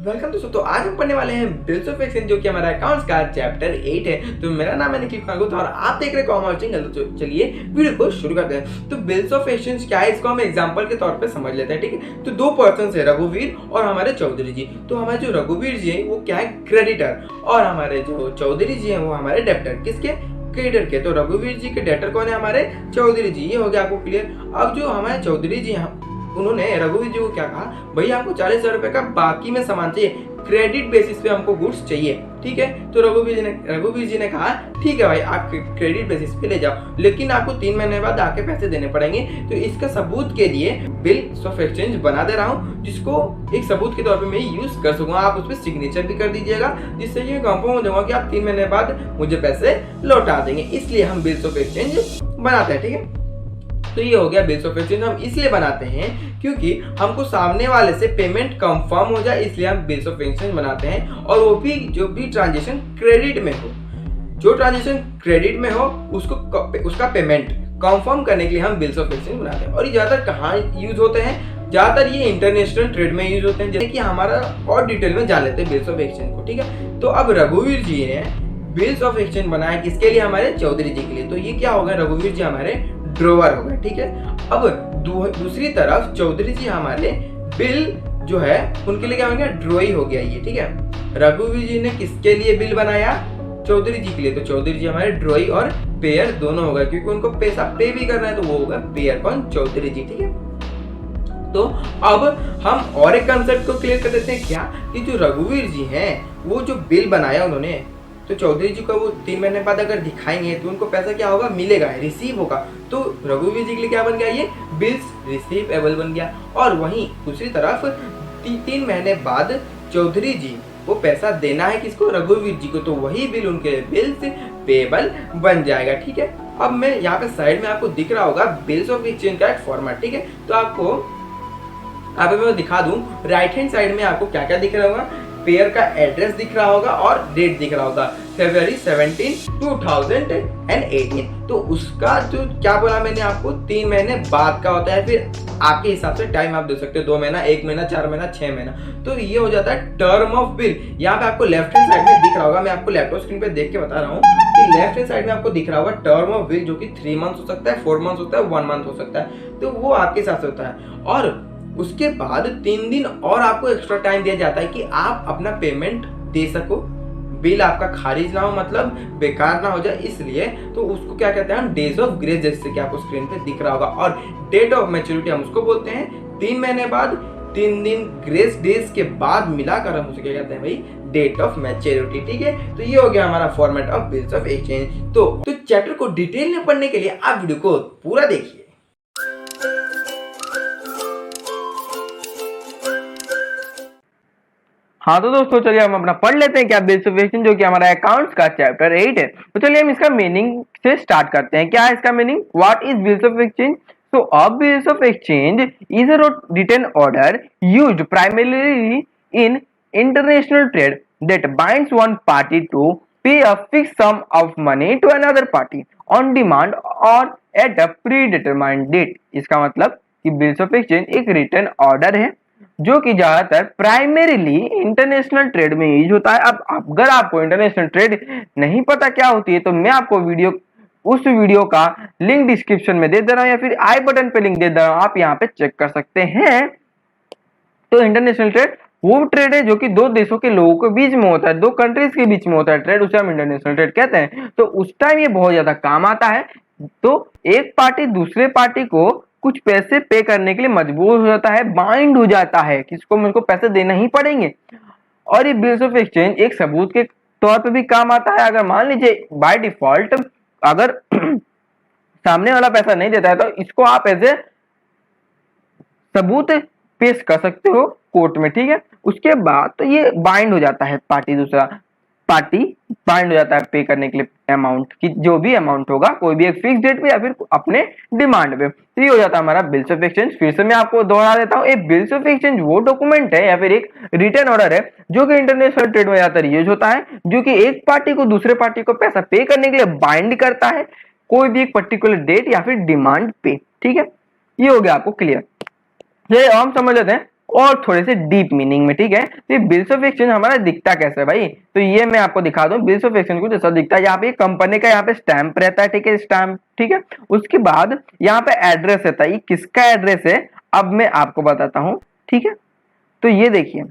Welcome दोस्तों। तो आज हम पढ़ने वाले हैं बिल्स ऑफ एक्सचेंज, जो कि हमारा अकाउंट्स का चैप्टर 8 है। तो मेरा नाम है निखिल कांगुत और आप देख रहे हैं कॉमर्स चैनल। तो चलिए वीडियो को शुरू करते हैं। तो बिल्स ऑफ एक्सचेंज क्या है, इसको हम एग्जांपल के तौर पे समझ लेते हैं, ठीक है। तो दो पर्सन है, रघुवीर और हमारे चौधरी जी। तो हमारे जो रघुवीर जी है वो क्या है, क्रेडिटर, और हमारे जो चौधरी जी है वो हमारे डेब्टर। किसके? क्रेडिटर के। तो रघुवीर जी के डेटर कौन है? हमारे चौधरी जी। ये हो गया आपको क्लियर। अब जो हमारे चौधरी जी हैं उन्होंने रघुवीर जी को क्या कहा, भैया हमको 40,000 रुपए का बाकी में सामान चाहिए, क्रेडिट बेसिस पे हमको गुड्स चाहिए, ठीक है। तो रघुवीर जी ने कहा ठीक है भाई, आप क्रेडिट बेसिस पे ले जाओ, लेकिन आपको 3 महीने बाद आके पैसे देने पड़ेंगे। तो इसका सबूत के लिए बिल ऑफ एक्सचेंज बना दे रहा हूँ, जिसको एक सबूत के तौर पे मैं यूज कर सकूंगा। आप उस पर सिग्नेचर भी कर दीजिएगा, जिससे ये कंफर्म हो जाऊंगा कि आप 3 महीने बाद मुझे पैसे लौटा देंगे। इसलिए हम बिल्स ऑफ एक्सचेंज बनाते हैं, ठीक है। तो ये हो गया बिल्स ऑफ एक्सचेंज। हम इसलिए बनाते हैं क्योंकि हमको सामने वाले से पेमेंट कंफर्म हो जाए, इसलिए हम बिल्स ऑफ एक्सचेंज बनाते हैं। और वो भी जो भी ट्रांजेक्शन क्रेडिट में हो, जो ट्रांजेक्शन क्रेडिट में हो उसका पेमेंट कंफर्म करने के लिए हम बिल्स ऑफ एक्सचेंज बनाते हैं। और ये ज्यादातर कहाँ यूज होते हैं? ज्यादातर ये इंटरनेशनल ट्रेड में यूज होते हैं, जैसे कि हमारा और डिटेल में जान लेते हैं बिल्स ऑफ एक्सचेंज को, ठीक है। तो अब रघुवीर जी ने बिल्स ऑफ एक्सचेंज बनाया किसके लिए? हमारे चौधरी जी के लिए। तो ये क्या होगा, रघुवीर जी हमारे ड्रोवर हो गए, ठीक है। अब दूसरी तरफ चौधरी जी हमारे बिल जो है उनके लिए क्या हो गया, ड्रॉई हो गया ये, ठीक है। रघुवीर जी ने किसके लिए बिल बनाया? चौधरी जी के लिए। तो चौधरी जी हमारे ड्रॉई और पेयर दोनों हो गए, क्योंकि उनको पैसा पे भी करना है, तो वो होगा पेयर। कौन? चौधरी जी, ठीक है। तो अब हम और एक कंसेप्ट को क्लियर कर देते हैं, क्या कि जो रघुवीर जी हैं वो जो बिल बनाया उन्होंने, तो चौधरी जी को वो 3 महीने बाद अगर दिखाएंगे तो उनको पैसा क्या होगा, मिलेगा, रिसीव होगा। तो रघुवीर जी के लिए क्या बन गया, ये बिल्स रिसीवेबल बन गया। और वहीं दूसरी तरफ 3 महीने बाद चौधरी जी वो पैसा देना है किसको? रघुवीर जी को। तो वही बिल उनके बिल्स पेबल बन जाएगा, ठीक है। अब मैं यहाँ पे साइड में आपको दिख रहा होगा बिल्स ऑफ एक्सचेंज का एक फॉर्मेट, ठीक है। तो आपको मैं दिखा दूं, राइट हैंड साइड में आपको क्या क्या दिख रहा होगा, पेयर का एड्रेस दिख रहा होगा और डेट दिख रहा होगा, February 17, 2018। तो उसका जो क्या बोला मैंने आपको, 3 महीने बाद का होता है। फिर आपके हिसाब से टाइम आप दे सकते हो, 2 महीना, 1 महीना, 4 महीना, 6 महीना। तो ये हो जाता है टर्म ऑफ बिल। यहाँ पे आपको लेफ्ट हैंड साइड में दिख रहा होगा, मैं आपको लैपटॉप स्क्रीन पे देख के बता रहा हूँ कि लेफ्ट हैंड साइड में आपको दिख रहा होगा टर्म ऑफ बिल, जो कि 3 मंथ हो सकता है, 4 मंथ होता है, 1 मंथ हो सकता है। तो वो आपके हिसाब से होता है। और उसके बाद 3 दिन और आपको एक्स्ट्रा टाइम दिया जाता है कि आप अपना पेमेंट दे सको, बिल आपका खारिज ना हो, मतलब बेकार ना हो जाए, इसलिए। तो उसको क्या कहते हैं, डेज ऑफ ग्रेस, जैसे कि आपको स्क्रीन पे दिख रहा होगा। और डेट ऑफ मैच्योरिटी हम उसको बोलते हैं 3 महीने बाद 3 दिन ग्रेस डेज के बाद मिलाकर हम उसे क्या कहते हैं भाई, डेट ऑफ मैच्योरिटी, ठीक है। तो ये हो गया हमारा format of bills of exchange. तो चैप्टर को डिटेल में पढ़ने के लिए आप वीडियो को पूरा देखिए। हाँ तो दोस्तों चलिए हम अपना पढ़ लेते हैं क्या बिल्स ऑफ एक्सचेंज, जो कि हमारा अकाउंट्स का चैप्टर 8 है। तो चलिए हम इसका मीनिंग से स्टार्ट करते हैं। क्या है इसका meaning? What is bills of exchange? So a bills of exchange is a written order used primarily in international trade that binds one party to pay a fixed sum of money to another party on demand or at a predetermined date. इसका मतलब कि bills of exchange एक written order है जो कि ज्यादातर primarily international trade में use होता है। अब अगर आपको इंटरनेशनल ट्रेड नहीं पता क्या होती है, तो मैं आपको उस वीडियो का लिंक डिस्क्रिप्शन में दे दे रहा हूं, या फिर आई बटन पे लिंक दे दे रहा हूं, आप यहाँ पे चेक कर सकते हैं। तो इंटरनेशनल ट्रेड वो ट्रेड है जो कि दो देशों के लोगों के बीच में होता है, दो कंट्रीज के बीच में होता है ट्रेड, उसे हम इंटरनेशनल ट्रेड कहते हैं। तो उस टाइम ये बहुत ज्यादा काम आता है। तो एक पार्टी दूसरे पार्टी को कुछ पैसे पे करने के लिए मजबूर हो जाता है, बाइंड हो जाता है, किसको मुझको पैसे देना ही पड़ेंगे। और ये बिल्स ऑफ एक्सचेंज एक सबूत के तौर पे भी काम आता है। अगर मान लीजिए बाय डिफॉल्ट अगर सामने वाला पैसा नहीं देता है, तो इसको आप एज ए सबूत पेश कर सकते हो कोर्ट में, ठीक है। उसके बाद तो ये बाइंड हो जाता है, दूसरा पार्टी बाइंड हो जाता है पे करने के लिए अमाउंट की, जो भी अमाउंट होगा, कोई भी एक फिक्स डेट पे या फिर अपने डिमांड पे। तो ये हो जाता है हमारा बिल्स ऑफ एक्सचेंज। फिर से मैं आपको दोहरा देता हूँ, एक बिल्स ऑफ एक्सचेंज वो डॉक्यूमेंट है या फिर एक रिटर्न ऑर्डर है जो कि इंटरनेशनल ट्रेड में ज्यादातर यूज होता है, जो कि एक पार्टी को दूसरे पार्टी को पैसा पे करने के लिए बाइंड करता है कोई भी एक पर्टिकुलर डेट या फिर डिमांड पे, ठीक है। ये हो गया आपको क्लियर। चलिए हम समझ लेते हैं और थोड़े से डीप मीनिंग में, ठीक है। तो ये बिल्स ऑफ एक्सचेंज हमारा दिखता कैसे है भाई, तो ये मैं आपको दिखा दूं। बिल्स ऑफ एक्सचेंज को जैसा दिखता है, यहाँ पे कंपनी का यहाँ पे स्टैंप रहता है, ठीक है, स्टैंप, ठीक है। उसके बाद यहाँ पे एड्रेस रहता है, ये किसका एड्रेस है अब मैं आपको बताता हूँ, ठीक है। तो ये देखिए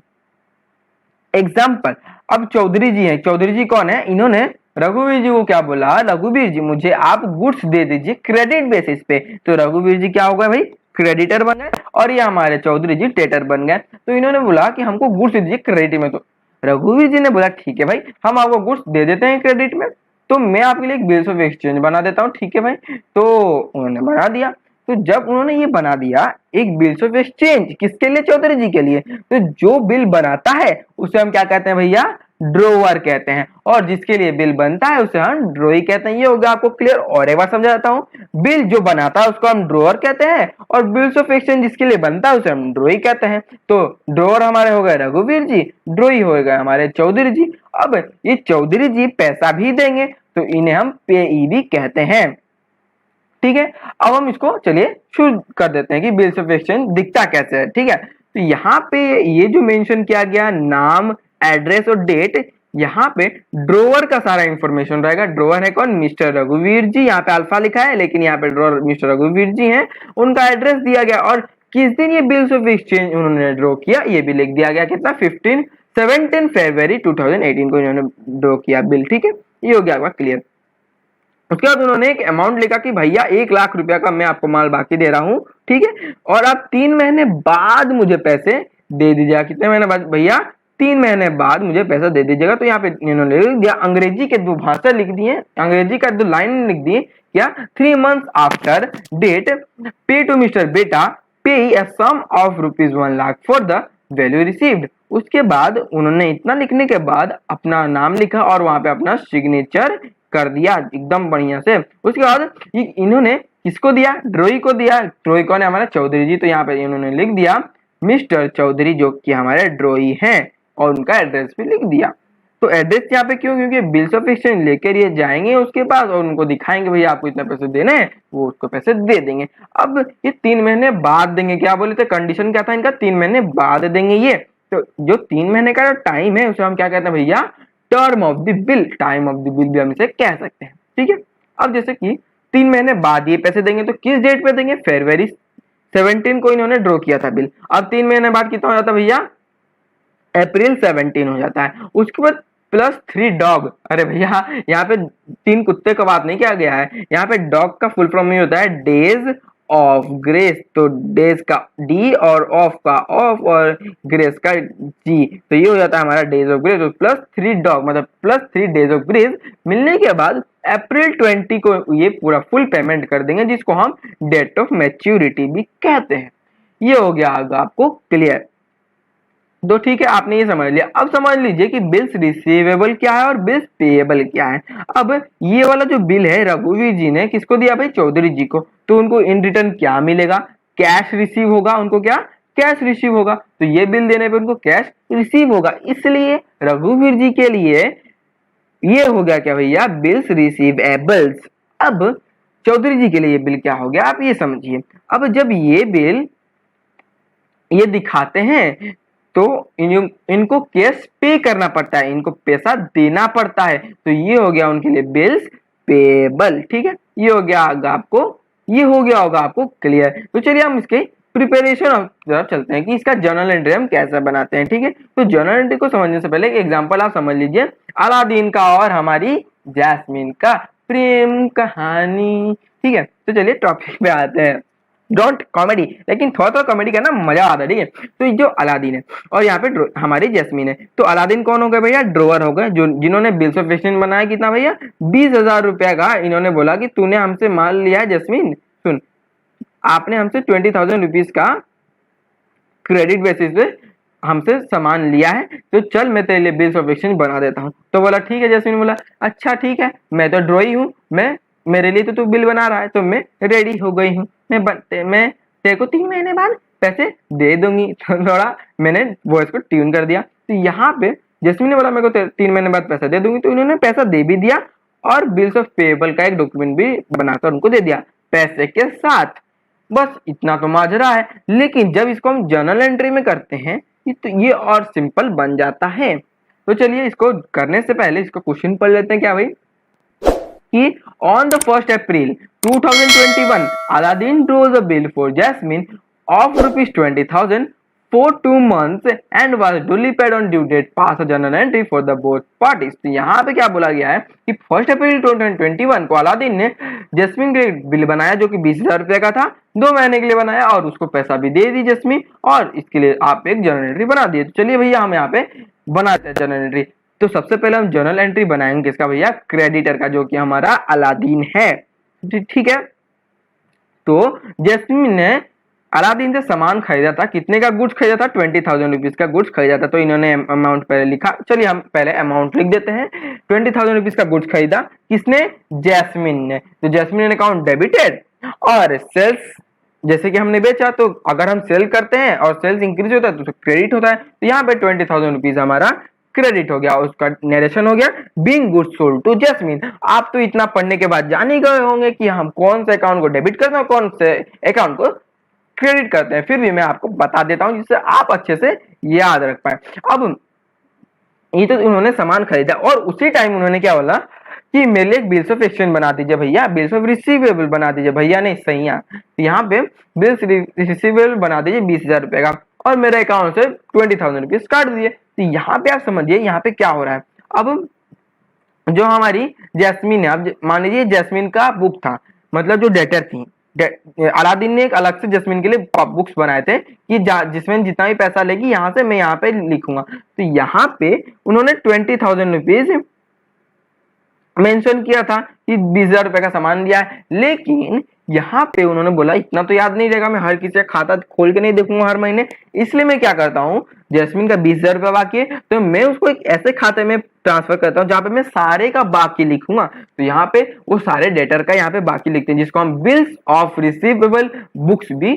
एग्जाम्पल, अब चौधरी जी हैं, चौधरी जी कौन है, इन्होंने रघुवीर जी को क्या बोला, रघुवीर जी मुझे आप गुड्स दे दीजिए क्रेडिट बेसिस पे। तो रघुवीर जी क्या होगा भाई, क्रेडिटर बन गए, और ये हमारे चौधरी जी डेटर बन गए। तो इन्होंने बोला कि हमको गुड्स दीजिए क्रेडिट में, तो रघुवीर जी ने बोला ठीक है भाई, हम आपको गुड्स दे देते हैं क्रेडिट में, तो मैं आपके लिए एक बिल्स ऑफ एक्सचेंज बना देता हूँ, ठीक है भाई। तो उन्होंने बना दिया। तो जब उन्होंने ये बना दिया एक बिल्स ऑफ एक्सचेंज, किसके लिए, चौधरी जी के लिए, तो जो बिल बनाता है उसे हम क्या कहते हैं भैया, ड्रोवर कहते हैं, और जिसके लिए बिल बनता है उसे हम ड्रोई कहते हैं। ये होगा आपको क्लियर। और एक बार समझाता हूँ, बिल जो बनाता है उसको हम ड्रोवर कहते हैं, और बिल्स ऑफ एक्सचेंज जिसके लिए बनता है उसे हम ड्रोई कहते हैं। तो ड्रोवर हमारे हो गए रघुवीर जी, ड्रोई हो गए हमारे चौधरी जी। अब ये चौधरी जी पैसा भी देंगे तो इन्हें हम पेई भी कहते हैं, ठीक है। अब हम इसको चलिए शुरू कर देते हैं कि बिल्स ऑफ एक्सचेंज दिखता कैसे है, ठीक है। तो यहाँ पे ये जो मेंशन किया गया नाम, एड्रेस और डेट, यहाँ पे ड्रोवर का सारा इंफॉर्मेशन रहेगा। ड्रोवर है कौन, मिस्टर रघुवीर जी, यहाँ पे अल्फा लिखा है लेकिन यहाँ पे ड्रोवर मिस्टर रघुवीर जी हैं, उनका एड्रेस दिया गया, और किस दिन ये बिल्स ऑफ एक्सचेंज उन्होंने ड्रॉ किया ये भी लिख दिया गया, कितना 17 फरवरी 2018 को इन्होंने ड्रॉ किया बिल, ठीक है। ये हो गया आपका क्लियर। उसके बाद उन्होंने एक अमाउंट लिखा कि भैया 1 लाख रुपया का मैं आपको माल बाकी दे रहा हूँ, ठीक है, और आप 3 महीने बाद मुझे पैसे दे दीजिएगा। कितने महीने बाद भैया, 3 महीने बाद मुझे पैसा दे दीजिएगा। तो यहाँ पे इन्होंने लिख दिया, अंग्रेजी के 2 भाषा लिख दिए, अंग्रेजी का 2 लाइन लिख दिए, क्या 3 months after date pay to mister बेटा pay a sum of ₹1 lakh for the value received. उसके बाद उन्होंने इतना लिखने के बाद अपना नाम लिखा और वहां पे अपना सिग्नेचर कर दिया एकदम बढ़िया से। उसके बाद इन्होंने किसको दिया, ड्रोई को दिया। ड्रोई कौन है, हमारा चौधरी जी। तो यहाँ पे इन्होंने लिख दिया मिस्टर चौधरी जो कि हमारे ड्रोई हैं, और उनका एड्रेस भी लिख दिया। तो एड्रेस यहाँ पे क्यों, क्योंकि बिल्स ऑफ एक्सचेंज लेकर ये जाएंगे उसके पास और उनको दिखाएंगे भैया आपको इतना पैसे देने हैं, वो उसको पैसे दे देंगे। अब ये 3 महीने बाद देंगे, क्या बोले थे, कंडीशन क्या था इनका, 3 महीने बाद देंगे ये। तो जो 3 महीने का जो टाइम है उसे हम क्या कहते हैं भैया, term of the bill, time of the bill भी हम इसे कह सकते हैं, ठीक है। अब जैसे कि 3 महीने बाद ये पैसे देंगे, तो किस डेट पे देंगे, फरवरी 17 को इन्होंने ड्रॉ किया था बिल। अब 3 महीने बाद कितना हो जाता है भैया, अप्रैल 17 हो जाता है। उसके बाद +3 डॉग, अरे भैया यहाँ पे 3 कुत्ते का बात नहीं किया गया है, यहाँ पे डॉग का फुल फॉर्म ये होता है डेज ऑफ ग्रेस। तो डेज का डी और ऑफ का ऑफ और ग्रेस का जी, तो ये हो जाता है हमारा डेज ऑफ ग्रेस। +3 डॉग मतलब +3 डेज ऑफ ग्रेस मिलने के बाद अप्रैल 20 को ये पूरा फुल पेमेंट कर देंगे, जिसको हम डेट ऑफ मैच्योरिटी भी कहते हैं। ये हो गया आपको क्लियर। तो ठीक है, आपने ये समझ लिया। अब समझ लीजिए कि बिल्स रिसीवेबल क्या है और बिल्स पेएबल क्या है। अब ये वाला जो बिल है रघुवीर जी ने किसको दिया भाई, चौधरी जी को, तो उनको इन रिटर्न क्या मिलेगा, कैश रिसीव होगा, उनको क्या, कैश रिसीव होगा। तो ये बिल देने पे उनको कैश रिसीव होगा, इसलिए रघुवीर जी के लिए ये हो गया क्या भैया, बिल्स रिसीवेबल्स। अब चौधरी जी के लिए ये बिल क्या हो गया, आप ये समझिए। अब जब ये बिल ये दिखाते हैं तो इनको कैश पे करना पड़ता है, इनको पैसा देना पड़ता है, तो ये हो गया उनके लिए बिल्स पेबल, ठीक है। ये हो गया आपको, ये हो गया होगा आपको क्लियर। तो चलिए हम इसके प्रिपरेशन तरफ चलते हैं कि इसका जर्नल एंट्री हम कैसे बनाते हैं, ठीक है। तो जर्नल एंट्री को समझने से पहले एक एग्जांपल आप समझ लीजिए, अलादीन का और हमारी जैस्मीन का प्रेम कहानी, ठीक है। तो चलिए टॉपिक पे आते हैं। डोंट कॉमेडी, लेकिन थोड़ा थोड़ा कॉमेडी करना मजा आता है, ठीक है। तो जो अलादीन है और यहाँ पे हमारी जैस्मीन है, तो अलादीन कौन हो गए भैया, ड्रोवर हो गए, जो जिन्होंने बिल्स ऑफ एक्सचेंज बनाया। कितना भैया, 20,000 रुपया का। इन्होंने बोला कि तूने हमसे माल लिया है जैस्मीन, सुन आपने हमसे 20,000 रुपीज का क्रेडिट बेसिस पे हमसे सामान लिया है, तो चल मैं तेरे लिए बिल्स ऑफ एक्सचेंज बना देता हूँ। तो बोला ठीक है, जैस्मीन बोला अच्छा ठीक है, मैं तो ड्रोई हूँ, मैं मेरे लिए तो तू बिल बना रहा है, तो मैं रेडी हो गई हूँ, मैं तेरे को 3 महीने बाद पैसे दे दूंगी। थोड़ा मैंने वॉइस को ट्यून कर दिया। तो यहाँ पे जैस्मीन ने बोला मेरे को 3 महीने बाद पैसा दे दूंगी, तो इन्होंने पैसा दे भी दिया और बिल्स ऑफ पेएबल का एक डॉक्यूमेंट भी बनाकर उनको दे दिया पैसे के साथ। बस इतना तो माजरा है। लेकिन जब इसको हम जर्नल एंट्री में करते हैं तो ये और सिंपल बन जाता है। तो चलिए इसको करने से पहले इसको क्वेश्चन पढ़ लेते हैं क्या भाई, कि on the 1st April 2021 Aladdin draws a bill for Jasmine of rupees 20,000 for 2 months and was duly paid on due date, pass a journal entry for the both parties। तो यहाँ पे क्या बोला गया है कि 1 अप्रैल 2021 को अलादीन ने जैस्मिन के लिए बिल बनाया जो कि 20,000 रुपए का था, 2 महीने के लिए बनाया और उसको पैसा भी दे दी जैस्मिन, और इसके लिए आप एक जर्नल एंट्री बना दिए। तो चलिए भैया हम यहाँ पे बनाते हैं जर्नल एंट्री। तो सबसे पहले हम जर्नल एंट्री बनाएंगे किसका भैया, क्रेडिटर का, जो कि हमारा अलादीन है। ठीक है, तो जैस्मिन ने अलादीन से सामान खरीदा था, कितने का गुड्स खरीदा था, 20,000 रुपीज का गुड्स खरीदा था। तो इन्होंने अमाउंट पहले लिखा, चलिए हम पहले अमाउंट लिख देते हैं। 20,000 रुपीज का गुड्स खरीदा, किसने, जैस्मिन ने। तो जैस्मिन ने अकाउंट डेबिटेड, और सेल्स जैसे कि हमने बेचा, तो अगर हम सेल करते हैं और सेल्स इंक्रीज होता है तो क्रेडिट होता है। तो यहाँ पे 20,000 रुपीज हमारा क्रेडिट हो गया, उसका नरेशन हो गया being goods sold to Jasmine. आप तो इतना पढ़ने के बाद जान ही गए होंगे कि हम कौन से अकाउंट को डेबिट करते हैं, कौन से अकाउंट को क्रेडिट करते हैं। फिर भी मैं आपको बता देता हूं जिससे आप अच्छे से याद रख पाए। अब ये तो उन्होंने सामान खरीदा और उसी टाइम उन्होंने क्या बोला कि मेरे लिए एक बिल्स ऑफ एक्सचेंज बना दीजिए भैया, बिल्स ऑफ रिसीवेबल बना दीजिए भैया, नहीं सही है, यहाँ पे बिल्स रिसीवेबल बना दीजिए 20,000 रुपए का, और मेरे अकाउंट से 20,000 रुपीज काट दिए। तो यहाँ पे आप समझिए यहाँ पे क्या हो रहा है। अब जो हमारी जैस्मिन है, अब मान लीजिए जैस्मिन का बुक था, मतलब जो डेटर थी, अलादीन ने एक अलग से जैस्मिन के लिए बुक्स बनाए थे कि जिसमें जितना भी पैसा लेगी यहाँ से मैं यहाँ पे लिखूंगा। तो यहाँ पे उन्होंने 20,000 रुपीज मेंशन किया था कि 20,000 रुपए का सामान लिया है, लेकिन यहाँ पे उन्होंने बोला इतना तो याद नहीं रहेगा, मैं हर किसी का खाता खोल के नहीं देखूंगा हर महीने, इसलिए मैं क्या करता हूँ, जैस्मिन का 20,000 रुपया बाकी है तो मैं उसको एक ऐसे खाते में ट्रांसफर करता हूँ जहाँ पे मैं सारे का बाकी लिखूंगा। तो यहाँ पे वो सारे डेटर का यहाँ पे बाकी लिखते हैं, जिसको हम बिल्स ऑफ रिसीवेबल बुक्स भी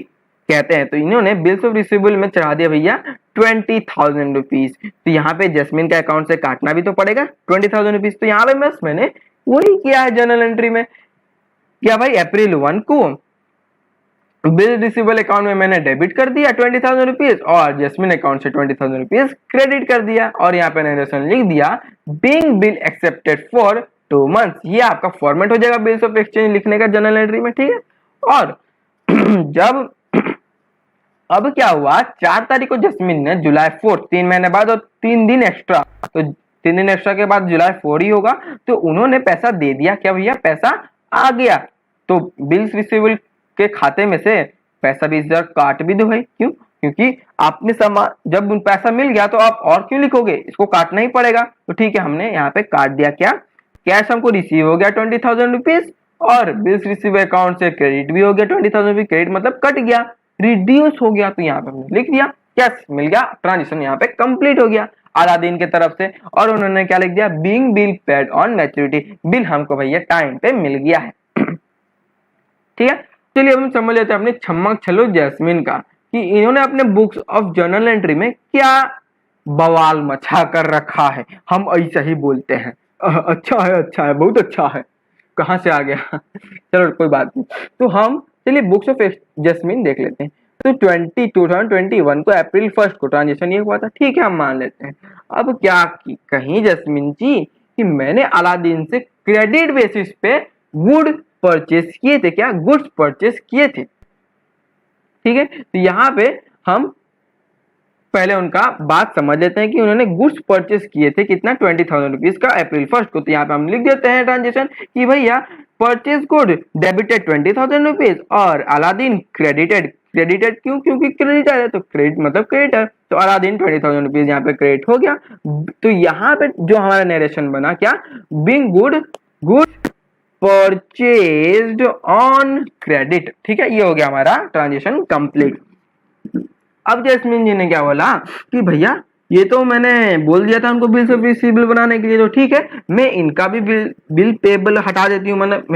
कहते हैं। तो इन्होंने बिल्स ऑफ रिसीवेबल में चढ़ा दिया भैया 20,000 रुपीज। तो यहाँ पे जैस्मिन के अकाउंट से काटना भी तो पड़ेगा 20,000 रुपीज। तो यहाँ पे बस मैंने वही किया है जर्नल एंट्री में, क्या भाई अप्रैल 1 को बिल रिसीवेबल अकाउंट में मैंने डेबिट कर दिया 20,000 रुपीज और जैस्मिन अकाउंट से 20,000 रुपीज क्रेडिट कर दिया, और यहाँ पे नरेशन लिख दिया being bill accepted for 2 months. ये आपका फॉर्मेट हो जाएगा बिल्स ऑफ एक्सचेंज लिखने का जर्नल एंट्री में, ठीक है। और जब अब क्या हुआ, 4 तारीख को जैस्मिन ने जुलाई 4, 3 महीने बाद और 3 दिन एक्स्ट्रा, तो 3 दिन एक्स्ट्रा के बाद जुलाई 4 ही होगा, तो उन्होंने पैसा दे दिया। क्या भैया, पैसा आ गया। तो बिल्स रिसीवेबल के खाते में से पैसा 20,000 काट भी दो भाई, क्यों, क्योंकि आपने सामान जब पैसा मिल गया तो आप और क्यों लिखोगे, इसको काटना ही पड़ेगा। तो ठीक है, हमने यहाँ पे काट दिया। क्या, कैश हमको रिसीव हो गया 20,000 रुपीज और बिल्स रिसीव अकाउंट से क्रेडिट भी हो गया 20,000 रुपीज, क्रेडिट मतलब कट गया, रिड्यूस हो गया। तो यहाँ पे हमने लिख दिया कैश मिल गया, ट्रांजेक्शन यहाँ पे कंप्लीट हो गया अलादीन के तरफ से। और उन्होंने क्या लिख दिया, being bill paid on maturity, bill हमको भैया टाइम पे मिल गया है। ठीक है, चलिए अब हम समझ लेते हैं अपने छम्मक छल्लो जैस्मिन का, कि इन्होंने अपने बुक्स ऑफ जर्नल एंट्री में क्या बवाल मचा कर रखा है। हम ऐसा ही बोलते हैं, अच्छा है, अच्छा है, बहुत अच्छा है, कहाँ से आ गया चलो कोई बात नहीं। तो हम चलिए बुक्स ऑफ जैस्मिन देख लेते हैं। तो 2021 को अप्रैल 1 को ट्रांजेक्शन ये हुआ था, ठीक है, हम मान लेते हैं। अब क्या कहीं जैस्मिन जी कि मैंने अलादीन से क्रेडिट बेसिस पे गुड परचेस किए थे, क्या गुड्स परचेस किए थे, ठीक है। तो यहाँ पे हम पहले उनका बात समझ लेते हैं कि उन्होंने गुड्स परचेस किए थे कितना, 20,000 रुपीज का अप्रैल 1 को। तो यहाँ पे हम लिख देते हैं ट्रांजेक्शन कि भैया परचेज गुड डेबिटेड 20,000 रुपीज और अलादीन क्रेडिटेड क्यों, क्योंकि क्रेडिटर है तो क्रेडिट मतलब क्रेडिटर, तो अलादीन 20,000 रुपीज यहाँ पे क्रेडिट हो गया। तो यहाँ पे जो हमारा नरेशन बना क्या, being good purchased on credit, ठीक है, ये हो गया हमारा ट्रांजेक्शन कंप्लीट। अब जैस्मिन जी ने क्या बोला कि भैया ये तो मैंने बोल दिया था उनको बिल्स ऑफ रिसीवेबल बनाने के लिए, तो ठीक है मैं इनका भी बिल पेबल हटा देती हूँ, मतलब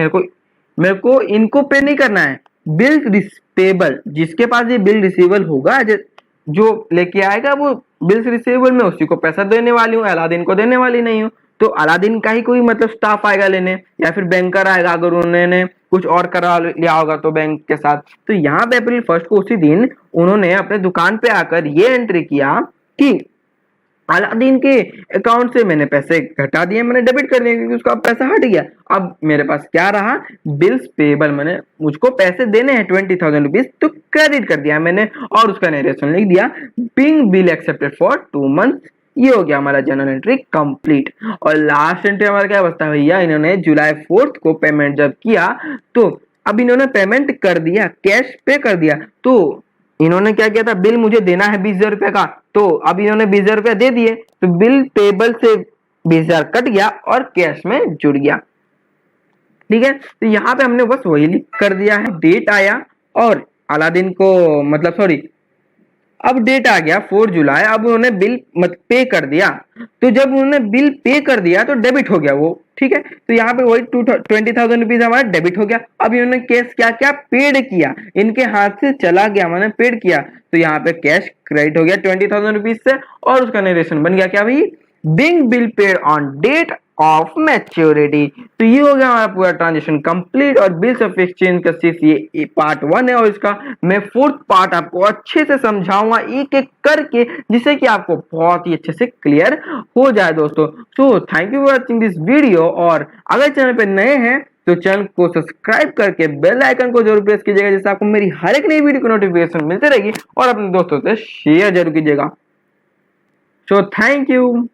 मेरे को इनको पे नहीं करना है, बिल पेबल जिसके पास ये बिल रिसीवेबल होगा जो लेके आएगा वो बिल्स रिसीवेबल में उसी को पैसा देने वाली हूँ, अलादीन को देने वाली नहीं हूँ। तो अलादीन का ही कोई मतलब स्टाफ आएगा लेने, या फिर बैंकर आएगा अगर उन्होंने कुछ और करा लिया होगा तो बैंक के साथ। तो यहाँ पे अप्रैल 1 को उसी दिन उन्होंने अपने दुकान पे आकर ये एंट्री किया कि अलादीन के अकाउंट से मैंने पैसे घटा दिए, मैंने डेबिट कर दिया क्योंकि उसका पैसा हट गया। अब मेरे पास क्या रहा, बिल्स पेबल, मैंने मुझको पैसे देने हैं 20,000 रुपीज, तो क्रेडिट कर दिया मैंने और उसका नरेशन लिख दिया, being bill accepted for 2 months। ये हो गया हमारा जर्नल एंट्री कंप्लीट। और लास्ट एंट्री हमारा क्या बचता है भैया, इन्होंने जुलाई 4 को पेमेंट जब किया तो अब इन्होंने पेमेंट कर दिया, कैश पे कर दिया। तो इन्होंने क्या किया था, बिल मुझे देना है 20,000 रुपए का, तो अब इन्होंने 20,000 रुपया दे दिए, तो बिल टेबल से 20,000 कट गया और कैश में जुड़ गया। ठीक है, तो यहाँ पे हमने बस वही लिख कर दिया है, डेट आया और अलादीन को मतलब सॉरी अब डेट आ गया 4 जुलाई, अब उन्होंने बिल मत पे कर दिया, तो जब उन्होंने बिल पे कर दिया तो डेबिट हो गया वो। ठीक है, तो यहाँ पे वही 20,000 रुपीज हमारा डेबिट हो गया। अब इन्होंने कैश क्या क्या पेड किया, इनके हाथ से चला गया, मैंने पेड किया, तो यहाँ पे कैश क्रेडिट हो गया 20,000 रुपीज से और उसका नरेशन बन गया क्या भाई, being bill paid on date of maturity. तो ये हो गया हमारा पूरा ट्रांजेक्शन कंप्लीट। और बिल्स ऑफ एक्सचेंज का सिर्फ ये पार्ट 1 है और इसका मैं 4th पार्ट आपको अच्छे से समझाऊंगा एक एक करके, जिससे कि आपको बहुत ही अच्छे से क्लियर हो जाए दोस्तों। So thank you for watching this video, और अगर चैनल पे नए हैं तो चैनल को सब्सक्राइब करके बेल आइकन को जरूर प्रेस कीजिएगा, जिससे आपको मेरी हर एक नई वीडियो की नोटिफिकेशन मिलती रहेगी, और अपने दोस्तों से शेयर जरूर कीजिएगा। So thank you.